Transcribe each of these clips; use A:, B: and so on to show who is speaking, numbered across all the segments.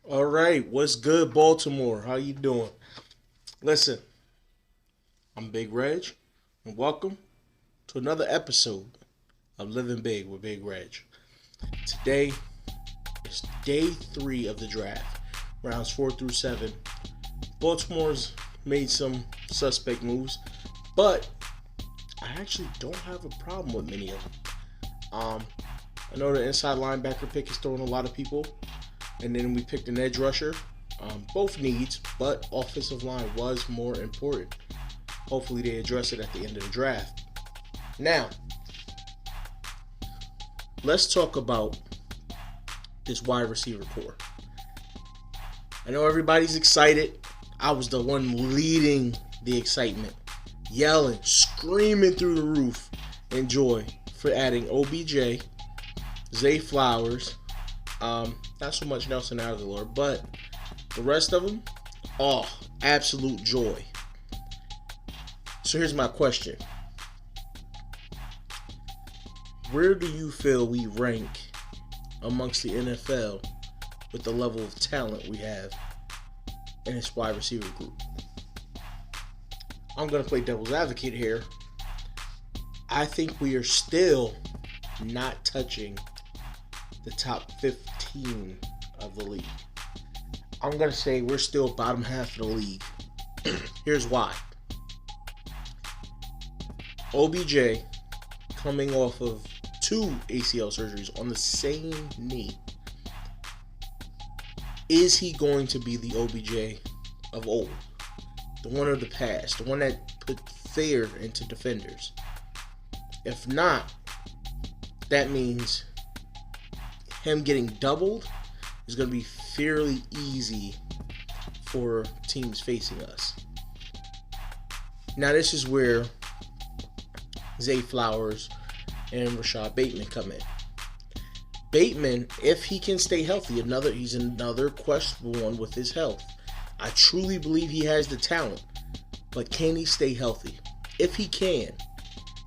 A: All right, what's good, Baltimore? How you doing? Listen, I'm Big Reg, and welcome to another episode of Living Big with Big Reg. Today is day 3 of the draft, rounds 4 through 7. Baltimore's made some suspect moves, but I actually don't have a problem with many of them. I know the inside linebacker pick is throwing a lot of people, and then we picked an edge rusher. Both needs, but offensive line was more important. Hopefully, they address it at the end of the draft. Now, let's talk about this wide receiver core. I know everybody's excited. I was the one leading the excitement, yelling, screaming through the roof in joy for adding OBJ, Zay Flowers, not so much Nelson Aguilar, but the rest of them, absolute joy. So here's my question. Where do you feel we rank amongst the NFL with the level of talent we have in this wide receiver group? I'm going to play devil's advocate here. I think we are still not touching the top 15 of the league. I'm going to say we're still bottom half of the league. Here's why. OBJ coming off of 2 ACL surgeries on the same knee. Is he going to be the OBJ of old? The one of the past? The one that put fear into defenders? If not, that means him getting doubled is going to be fairly easy for teams facing us. Now, this is where Zay Flowers and Rashad Bateman come in. Bateman, if he can stay healthy, he's another questionable one with his health. I truly believe he has the talent, but can he stay healthy? If he can,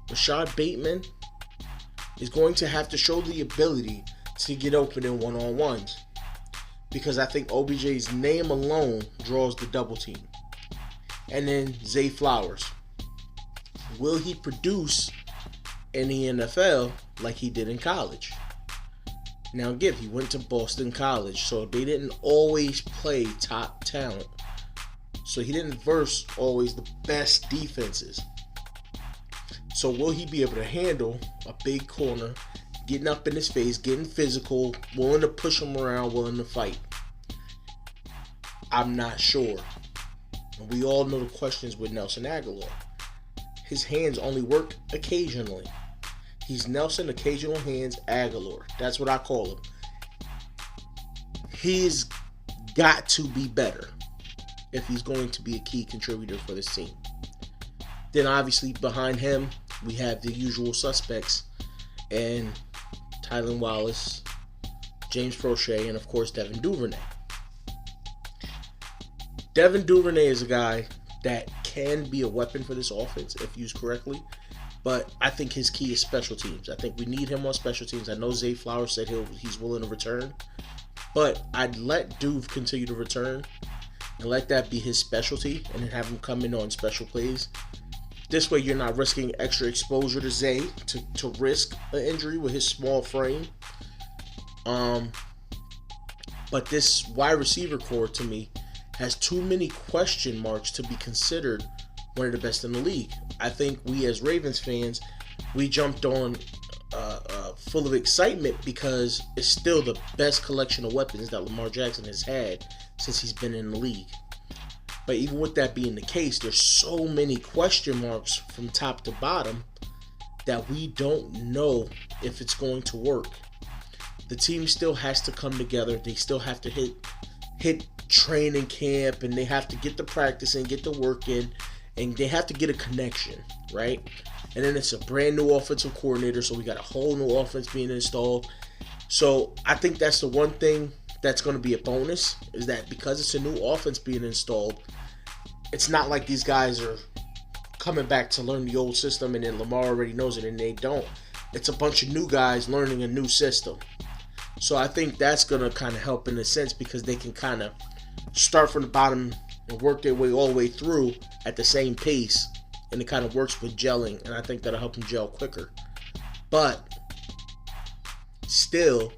A: Rashad Bateman is going to have to show the ability to get open in one-on-ones, because I think OBJ's name alone draws the double team. And then Zay Flowers. Will he produce in the NFL like he did in college? Now, he went to Boston College, so they didn't always play top talent. So he didn't verse always the best defenses. So will he be able to handle a big corner, getting up in his face, getting physical, willing to push him around, willing to fight? I'm not sure. And we all know the questions with Nelson Aguilar. His hands only work occasionally. He's Nelson Occasional Hands Aguilar. That's what I call him. He's got to be better if he's going to be a key contributor for this team. Then obviously behind him, we have the usual suspects, and Tylan Wallace, James Prochet, and of course Devin Duvernay. Devin Duvernay is a guy that can be a weapon for this offense if used correctly, but I think his key is special teams. I think we need him on special teams. I know Zay Flowers said he's willing to return, but I'd let Duve continue to return and let that be his specialty, and then have him come in on special plays. This way you're not risking extra exposure to Zay to risk an injury with his small frame. But this wide receiver core, to me, has too many question marks to be considered one of the best in the league. I think we as Ravens fans, we jumped on full of excitement because it's still the best collection of weapons that Lamar Jackson has had since he's been in the league. But even with that being the case, there's so many question marks from top to bottom that we don't know if it's going to work. The team still has to come together. They still have to hit training camp, and they have to get the practice and get the work in, and they have to get a connection, right? And then it's a brand new offensive coordinator, so we got a whole new offense being installed. So I think that's the one thing that's going to be a bonus, is that because it's a new offense being installed, it's not like these guys are coming back to learn the old system and then Lamar already knows it and they don't. It's a bunch of new guys learning a new system. So I think that's going to kind of help in a sense, because they can kind of start from the bottom and work their way all the way through at the same pace, and it kind of works with gelling, and I think that'll help them gel quicker. But still,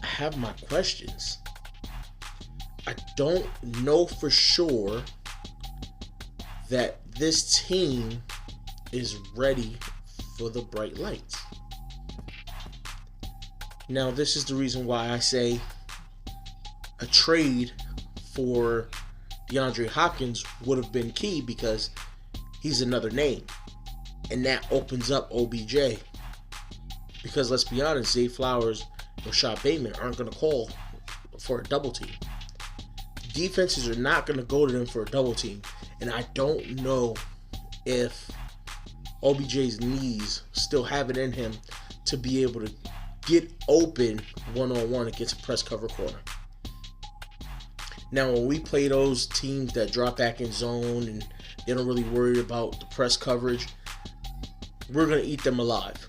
A: I have my questions. I don't know for sure that this team is ready for the bright lights. Now, this is the reason why I say a trade for DeAndre Hopkins would have been key, because he's another name, and that opens up OBJ. Because let's be honest, Zay Flowers and Rashad Bateman aren't going to call for a double team. Defenses are not going to go to them for a double team, and I don't know if OBJ's knees still have it in him to be able to get open one-on-one against a press cover corner. Now, when we play those teams that drop back in zone and they don't really worry about the press coverage, we're going to eat them alive.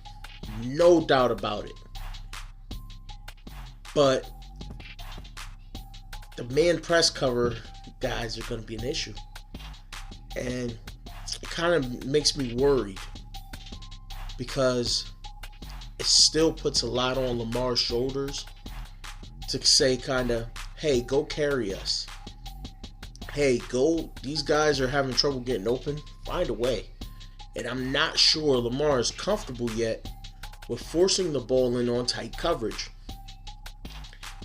A: No doubt about it. But the man press cover guys are going to be an issue. And it kind of makes me worried, because it still puts a lot on Lamar's shoulders to say kind of, hey, go carry us. Hey, go, these guys are having trouble getting open. Find a way. And I'm not sure Lamar is comfortable yet with forcing the ball in on tight coverage.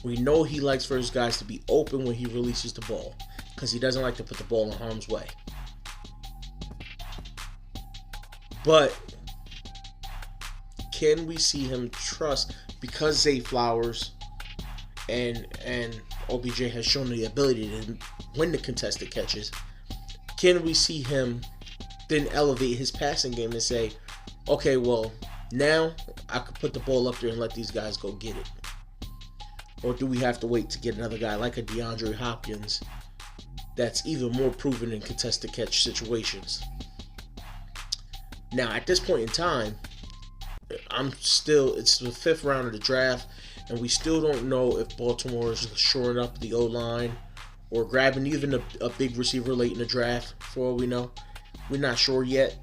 A: We know he likes for his guys to be open when he releases the ball, because he doesn't like to put the ball in harm's way. But can we see him trust, because Zay Flowers and OBJ has shown the ability to win the contested catches, can we see him then elevate his passing game and say, okay, well, now I could put the ball up there and let these guys go get it? Or do we have to wait to get another guy like a DeAndre Hopkins that's even more proven in contested catch situations? Now, at this point in time, it's the 5th round of the draft, and we still don't know if Baltimore is shoring up the O-line or grabbing even a big receiver late in the draft, for all we know. We're not sure yet.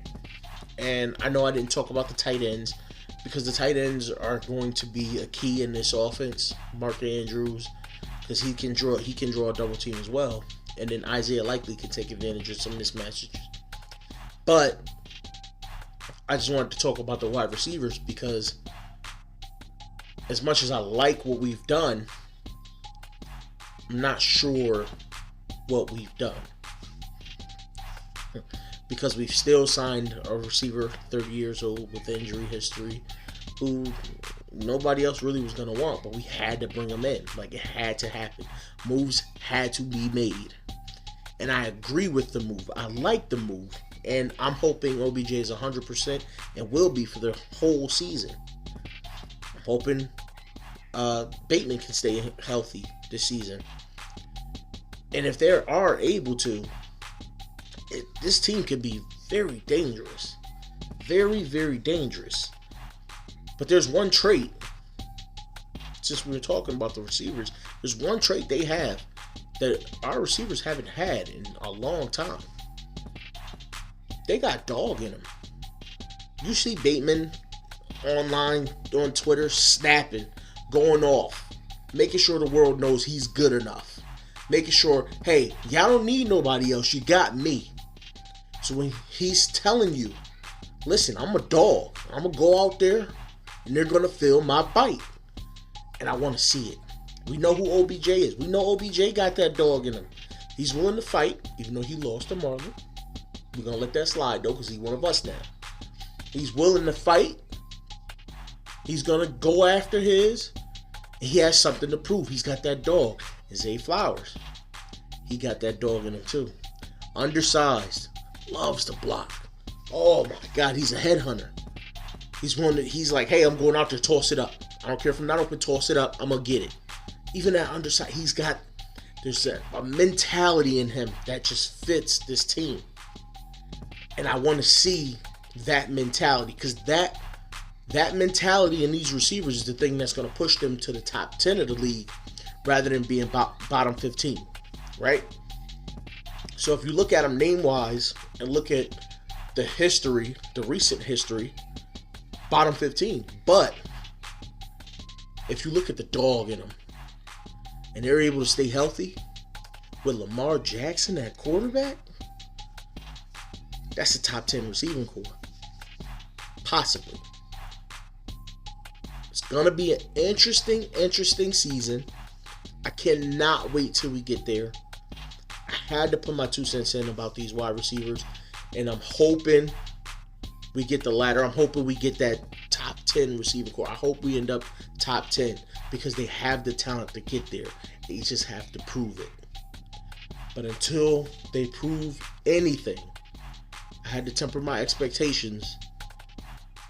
A: And I know I didn't talk about the tight ends, because the tight ends are going to be a key in this offense. Mark Andrews, because he can draw a double team as well. And then Isaiah Likely can take advantage of some mismatches. But I just wanted to talk about the wide receivers, because as much as I like what we've done, I'm not sure what we've done. Because we've still signed a receiver 30 years old with injury history, who nobody else really was going to want, but we had to bring him in. Like, it had to happen. Moves had to be made. And I agree with the move. I like the move. And I'm hoping OBJ is 100% and will be for the whole season. I'm hoping Bateman can stay healthy this season. And if they are able to, this team could be very dangerous. Very, very dangerous. But there's one trait, since we were talking about the receivers, there's one trait they have that our receivers haven't had in a long time. They got dog in them. You see Bateman online, on Twitter, snapping, going off, making sure the world knows he's good enough. Making sure, hey, y'all don't need nobody else, you got me. So when he's telling you, listen, I'm a dog. I'm going to go out there and they're going to feel my bite. And I want to see it. We know who OBJ is. We know OBJ got that dog in him. He's willing to fight, even though he lost to Marlon. We're going to let that slide, though, because he's one of us now. He's willing to fight. He's going to go after his. And he has something to prove. He's got that dog. And Zay Flowers, he got that dog in him, too. Undersized. Loves to block. Oh, my God. He's a headhunter. He's like, hey, I'm going out there, toss it up. I don't care if I'm not open, toss it up. I'm going to get it. Even that underside, there's a mentality in him that just fits this team. And I want to see that mentality, because that That mentality in these receivers is the thing that's going to push them to the top 10 of the league rather than being bottom 15, right? So if you look at them name-wise and look at the history, the recent history, bottom 15. But if you look at the dog in them and they're able to stay healthy with Lamar Jackson at quarterback, that's a top 10 receiving core. Possibly. It's going to be an interesting season. I cannot wait till we get there. I had to put my 2 cents in about these wide receivers, and I'm hoping we get the latter. I'm hoping we get that top 10 receiving core. I hope we end up top 10 because they have the talent to get there. They just have to prove it. But until they prove anything, I had to temper my expectations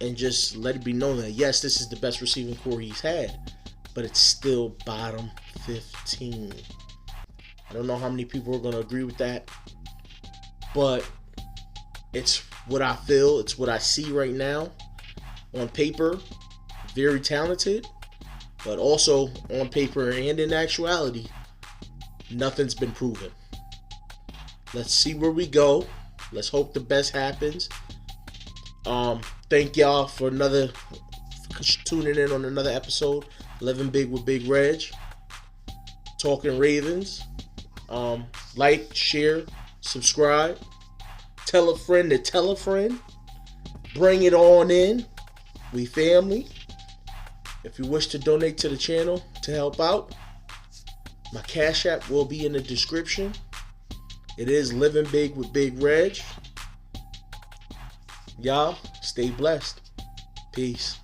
A: and just let it be known that, yes, this is the best receiving core he's had, but it's still bottom 15. I don't know how many people are going to agree with that, but it's what I feel. It's what I see right now. On paper, very talented, but also on paper and in actuality, nothing's been proven. Let's see where we go. Let's hope the best happens. Thank y'all for tuning in on another episode. Living Big with Big Reg. Talking Ravens. Like, share, subscribe. Tell a friend to tell a friend. Bring it on in. We family. If you wish to donate to the channel to help out, my Cash App will be in the description. It is Living Big with Big Reg. Y'all, stay blessed. Peace.